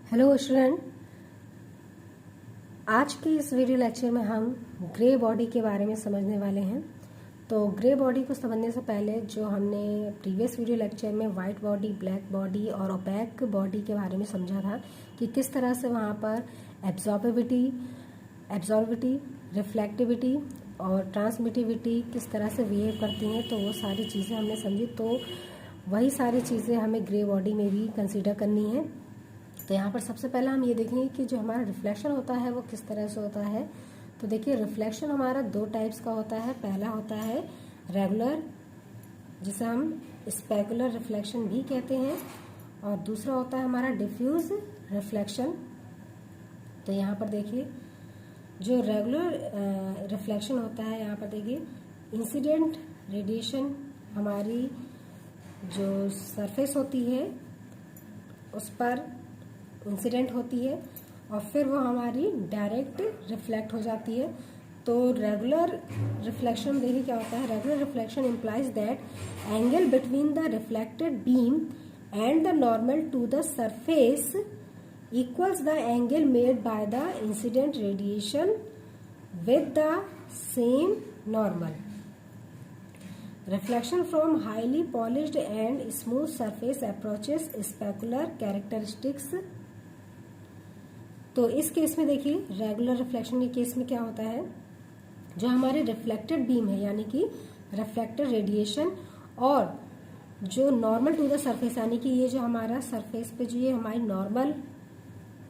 Hello student, आज के इस वीडियो लेक्चर में हम ग्रे बॉडी के बारे में समझने वाले हैं। तो ग्रे बॉडी को समझने से पहले जो हमने प्रीवियस वीडियो लेक्चर में वाइट बॉडी, ब्लैक बॉडी और ओपैक बॉडी के बारे में समझा था कि किस तरह से वहाँ पर एब्जॉर्बिविटी, रिफ्लेक्टिविटी और ट्रांसमिटिविटी किस तरह से बिहेव करती हैं, तो वो सारी चीज़ें हमने समझी। तो वही सारी चीज़ें हमें ग्रे बॉडी में भी कंसीडर करनी है। तो यहाँ पर सबसे पहले हम ये देखेंगे कि जो हमारा रिफ्लेक्शन होता है वो किस तरह से होता है। तो देखिए, रिफ्लेक्शन हमारा दो टाइप्स का होता है। पहला होता है रेगुलर, जिसे हम स्पेकुलर रिफ्लेक्शन भी कहते हैं, और दूसरा होता है हमारा डिफ्यूज रिफ्लेक्शन। तो यहाँ पर देखिए, जो रेगुलर रिफ्लेक्शन होता है, यहाँ पर देखिए इंसिडेंट रेडिएशन हमारी जो सरफेस होती है उस पर इंसिडेंट होती है और फिर वो हमारी डायरेक्ट रिफ्लेक्ट हो जाती है। तो रेगुलर रिफ्लेक्शन देखिए क्या होता है। Regular reflection implies that angle between the reflected beam and the normal to the surface equals the angle made by the incident radiation with the same normal. Reflection from highly polished and smooth surface approaches specular characteristics. तो इस case में देखिए, regular reflection के case में क्या होता है, जो हमारे रिफ्लेक्टेड बीम है यानी कि रिफ्लेक्टेड रेडिएशन और जो नॉर्मल टू द सरफेस यानी कि ये जो हमारा सरफेस पे जो ये हमारी नॉर्मल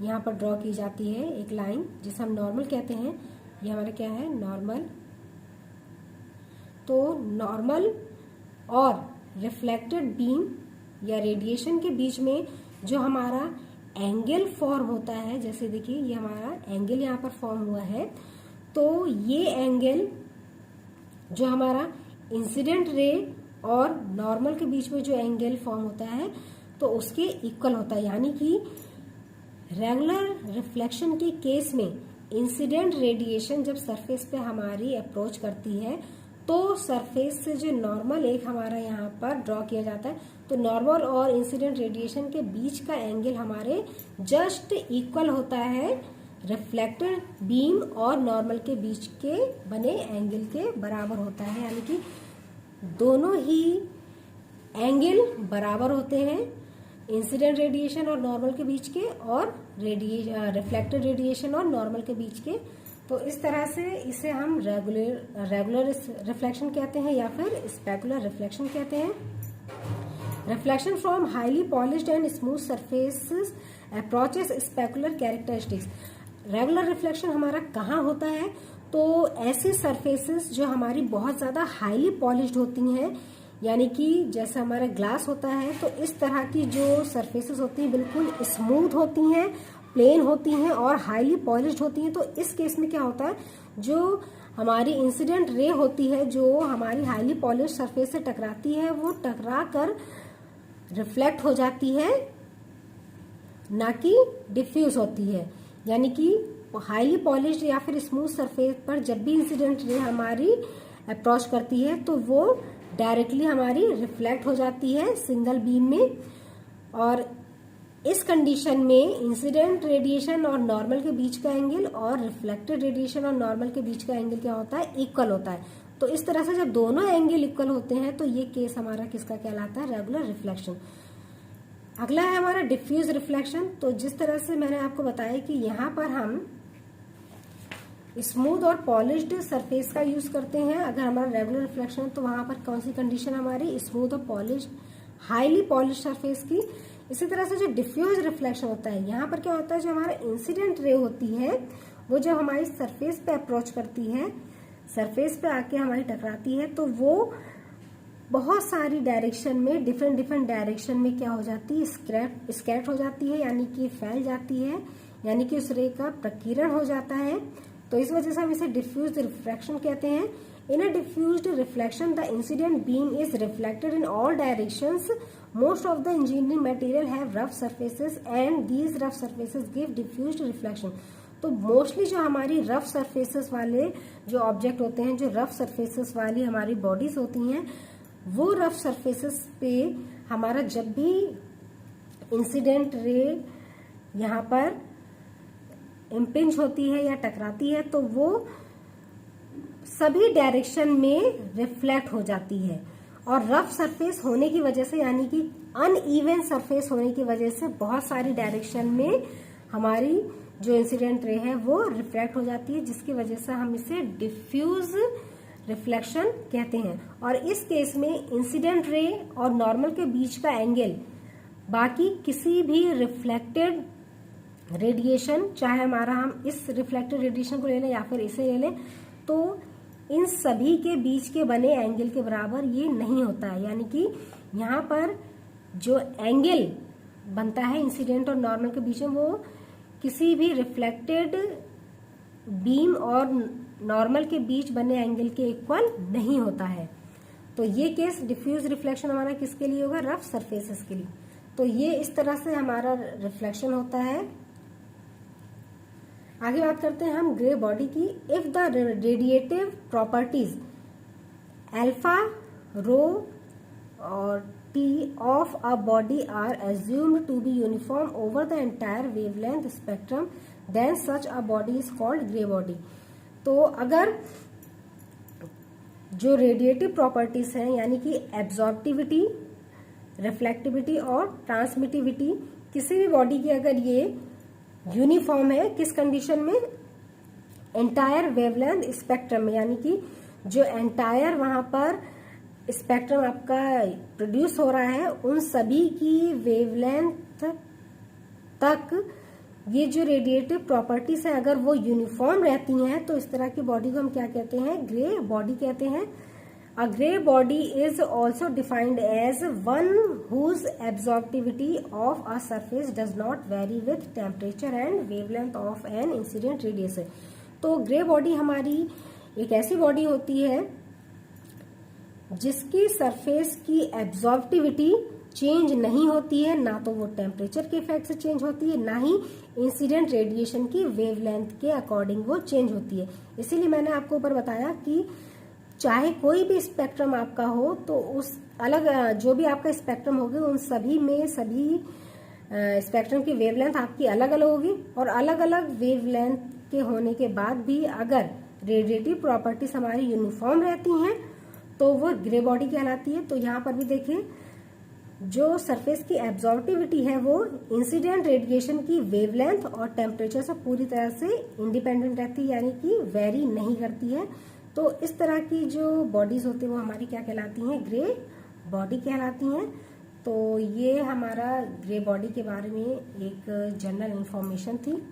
यहाँ पर ड्रॉ की जाती है एक लाइन जिसे हम नॉर्मल कहते हैं, ये हमारा क्या है, नॉर्मल। तो नॉर्मल और रिफ्लेक्टेड बीम या रेडिएशन के बीच में जो हमारा एंगल फॉर्म होता है, जैसे देखिए ये हमारा एंगल यहाँ पर फॉर्म हुआ है, तो ये एंगल जो हमारा इंसिडेंट रे और नॉर्मल के बीच में जो एंगल फॉर्म होता है तो उसके इक्वल होता है। यानी कि रेगुलर रिफ्लेक्शन के केस में इंसिडेंट रेडिएशन जब सरफेस पे हमारी अप्रोच करती है तो सरफेस से जो नॉर्मल एक हमारा यहाँ पर ड्रॉ किया जाता है, तो नॉर्मल और इंसिडेंट रेडिएशन के बीच का एंगल हमारे जस्ट इक्वल होता है रिफ्लेक्टेड बीम और नॉर्मल के बीच के बने एंगल के बराबर होता है। यानी कि दोनों ही एंगल बराबर होते हैं, इंसिडेंट रेडिएशन और नॉर्मल के बीच के और रिफ्लेक्टेड रेडिएशन और नॉर्मल के बीच के। तो इस तरह से इसे हम रेगुलर रिफ्लेक्शन कहते हैं या फिर स्पेकुलर रिफ्लेक्शन कहते हैं। Reflection from highly polished and smooth surfaces approaches specular characteristics. Regular reflection हमारा कहाँ होता है, तो ऐसी सरफेसेस जो हमारी बहुत ज्यादा हाईली पॉलिश्ड होती हैं, यानी कि जैसे हमारा ग्लास होता है, तो इस तरह की जो सरफेसेस होती हैं बिल्कुल स्मूथ होती हैं, प्लेन होती हैं और हाईली पॉलिश्ड होती हैं। तो इस केस में क्या होता है, जो हमारी इंसिडेंट रे होती है जो हमारी हाईली पॉलिश्ड सरफेस से टकराती है, वो टकरा कर रिफ्लेक्ट हो जाती है, ना कि डिफ्यूज होती है। यानी कि हाईली पॉलिश्ड या फिर स्मूथ सरफेस पर जब भी इंसिडेंट रे हमारी अप्रोच करती है तो वो डायरेक्टली हमारी रिफ्लेक्ट हो जाती है सिंगल बीम में। और इस कंडीशन में इंसिडेंट रेडिएशन और नॉर्मल के बीच का एंगल और रिफ्लेक्टेड रेडिएशन और नॉर्मल के बीच का एंगल क्या होता है, इक्वल होता है। तो इस तरह से जब दोनों एंगल इक्वल होते हैं तो ये केस हमारा किसका कहलाता है, रेगुलर रिफ्लेक्शन। अगला है हमारा डिफ्यूज रिफ्लेक्शन। तो जिस तरह से मैंने आपको बताया कि यहाँ पर हम स्मूथ और पॉलिश्ड सरफेस का यूज करते हैं अगर हमारा रेगुलर रिफ्लेक्शन है, तो वहां पर कौन सी कंडीशन हमारी, स्मूथ और पॉलिश्ड, हाईली पॉलिश्ड सरफेस की। इसी तरह से जो डिफ्यूज रिफ्लेक्शन होता है, यहाँ पर क्या होता है, जो हमारा इंसिडेंट रे होती है वो जब हमारी सरफेस पे अप्रोच करती है, सरफेस पे आके हमारी टकराती है, तो वो बहुत सारी डायरेक्शन में, डिफरेंट डायरेक्शन में क्या हो जाती है, स्कैट हो जाती है, यानी कि फैल जाती है, यानी कि उस रे का प्रकीर्ण हो जाता है। तो इस वजह से हम इसे डिफ्यूज रिफ्लेक्शन कहते हैं। In a diffused reflection the incident beam is reflected in all directions. Most of the engineering material have rough surfaces and these rough surfaces give diffused reflection. तो मोस्टली जो हमारी रफ सरफेसेस वाले जो object होते हैं, जो rough surfaces वाली हमारी बॉडीज होती हैं, वो रफ सरफेसेस पे हमारा जब भी इंसिडेंट रे यहाँ पर इम्पिंज होती है या टकराती है तो वो सभी डायरेक्शन में रिफ्लेक्ट हो जाती है। और रफ सरफेस होने की वजह से, यानी कि अनइवन सरफेस होने की वजह से बहुत सारी डायरेक्शन में हमारी जो इंसिडेंट रे है वो रिफ्लेक्ट हो जाती है, जिसकी वजह से हम इसे डिफ्यूज रिफ्लेक्शन कहते हैं। और इस केस में इंसिडेंट रे और नॉर्मल के बीच का एंगल बाकी किसी भी रिफ्लेक्टेड रेडिएशन, चाहे हमारा हम इस रिफ्लेक्टेड रेडिएशन को ले लें या फिर इसे ले लें, तो इन सभी के बीच के बने एंगल के बराबर ये नहीं होता है। यानी कि यहाँ पर जो एंगल बनता है इंसिडेंट और नॉर्मल के बीच में वो किसी भी रिफ्लेक्टेड बीम और नॉर्मल के बीच बने एंगल के इक्वल नहीं होता है। तो ये केस डिफ्यूज रिफ्लेक्शन हमारा किसके लिए होगा? रफ सरफेसेस के लिए। तो ये इस तरह से हमारा रिफ्लेक्शन होता है। आगे बात करते हैं हम ग्रे बॉडी की। If the radiative properties alpha, rho और T of a body are assumed to be uniform over the entire wavelength spectrum, then such a body is called gray body। तो अगर जो रेडिएटिव प्रॉपर्टीज हैं यानी कि absorptivity, reflectivity और transmittivity किसी भी बॉडी की अगर ये यूनिफॉर्म है, किस कंडीशन में? एंटायर वेवलेंथ स्पेक्ट्रम में, यानी कि जो एंटायर वहां पर स्पेक्ट्रम आपका प्रोड्यूस हो रहा है उन सभी की वेवलेंथ तक ये जो रेडिएटिव प्रॉपर्टीज है अगर वो यूनिफॉर्म रहती हैं तो इस तरह की बॉडी को हम क्या कहते हैं? ग्रे बॉडी कहते हैं। A grey body is also defined as one whose absorptivity of a surface does not vary with temperature and wavelength of an incident radiation. तो ग्रे बॉडी हमारी एक ऐसी बॉडी होती है जिसकी सरफेस की एब्जॉर्प्टिविटी चेंज नहीं होती है, ना तो वो टेम्परेचर के इफेक्ट से चेंज होती है, ना ही इंसिडेंट रेडिएशन की वेवलेंथ के अकॉर्डिंग वो चेंज होती है। इसीलिए मैंने आपको ऊपर बताया कि चाहे कोई भी स्पेक्ट्रम आपका हो तो उस अलग जो भी आपका स्पेक्ट्रम होगा उन सभी में सभी स्पेक्ट्रम की वेवलेंथ आपकी अलग अलग होगी। और अलग अलग वेवलेंथ के होने के बाद भी अगर रेडिएटिव प्रॉपर्टीज हमारी यूनिफॉर्म रहती हैं तो वो ग्रे बॉडी कहलाती है। तो यहाँ पर भी देखिए जो सरफेस की एब्जॉर्प्टिविटी है वो इंसिडेंट रेडिएशन की वेवलेंथ और टेम्परेचर से पूरी तरह से इंडिपेंडेंट रहती है, यानी कि वेरी नहीं करती है। तो इस तरह की जो बॉडीज होती है वो हमारी क्या कहलाती हैं? ग्रे बॉडी कहलाती हैं। तो ये हमारा ग्रे बॉडी के बारे में एक जनरल इंफॉर्मेशन थी।